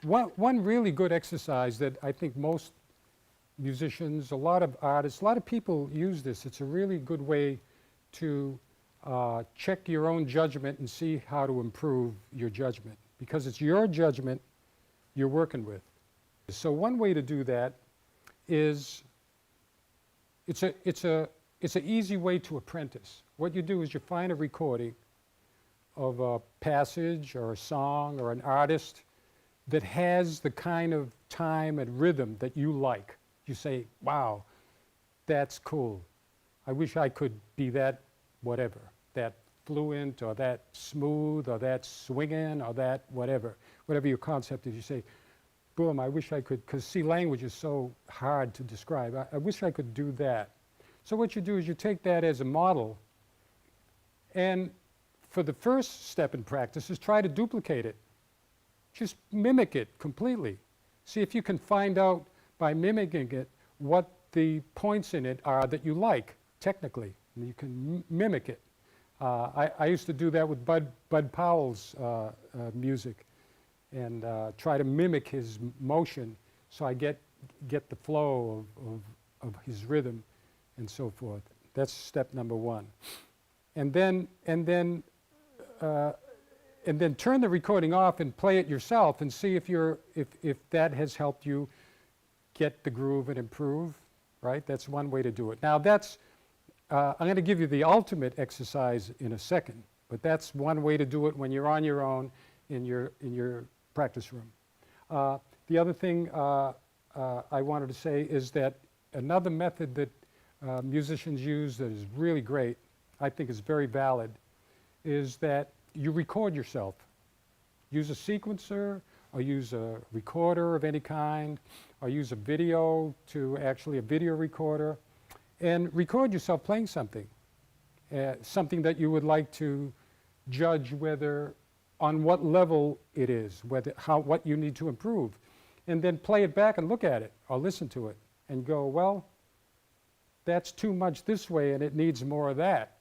One really good exercise that I think most musicians, a lot of artists, a lot of people use this. It's a really good way to check your own judgment and see how to improve your judgment, because it's your judgment you're working with. So one way to do that is it's an easy way to apprentice. What you do is you find a recording of a passage or a song or an artist that has the kind of time and rhythm that you like. You say, wow, that's cool. I wish I could be that whatever, that fluent or that smooth or that swinging or that whatever your concept is. You say, boom, I wish I could, because see, language is so hard to describe. I wish I could do that. So what you do is you take that as a model, and for the first step in practice is try to duplicate it. Just mimic it completely. See if you can find out by mimicking it what the points in it are that you like technically. And you can mimic it. I used to do that with Bud Powell's music, and try to mimic his motion so I get the flow of his rhythm and so forth. That's step number one. And then turn the recording off and play it yourself and see if that has helped you get the groove and improve, right? That's one way to do it. Now I'm going to give you the ultimate exercise in a second, but that's one way to do it when you're on your own in your practice room. The other thing I wanted to say is that another method that musicians use that is really great, I think is very valid, is that you record yourself. Use a sequencer, or use a recorder of any kind, or use a video a video recorder, and record yourself playing something, something that you would like to judge whether, on what level it is, what you need to improve, and then play it back and look at it, or listen to it, and go, well, that's too much this way and it needs more of that.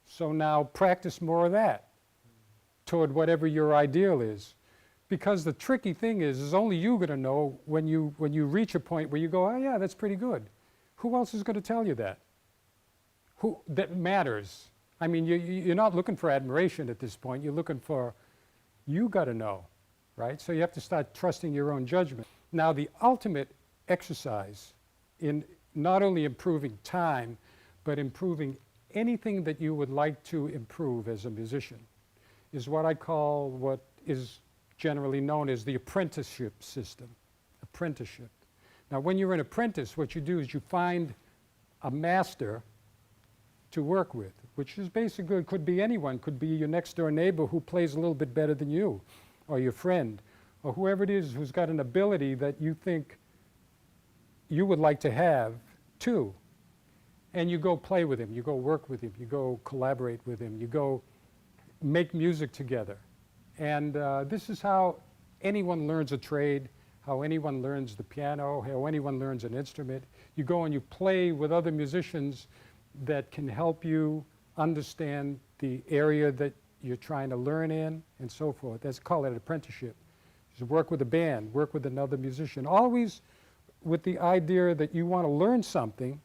So now practice more of that toward whatever your ideal is. Because the tricky thing is only you going to know when you reach a point where you go, oh yeah, that's pretty good. Who else is going to tell you that? That matters. I mean, you're not looking for admiration at this point. You're looking for, you got to know, right? So you have to start trusting your own judgment. Now, the ultimate exercise in not only improving time, but improving anything that you would like to improve as a musician is what I call what is generally known as the apprenticeship system. Apprenticeship. Now, when you're an apprentice, what you do is you find a master to work with, which is basically, could be anyone, could be your next door neighbor who plays a little bit better than you, or your friend, or whoever it is who's got an ability that you think you would like to have too. And you go play with him, you go work with him, you go collaborate with him, you go make music together. And this is how anyone learns a trade, how anyone learns the piano, how anyone learns an instrument. You go and you play with other musicians that can help you understand the area that you're trying to learn in and so forth. That's called an apprenticeship. Just work with a band, work with another musician, always with the idea that you want to learn something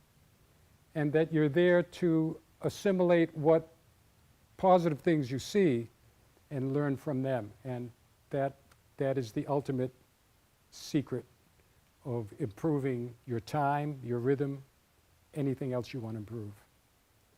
and that you're there to assimilate what positive things you see and learn from them. And that is the ultimate secret of improving your time, your rhythm, anything else you want to improve.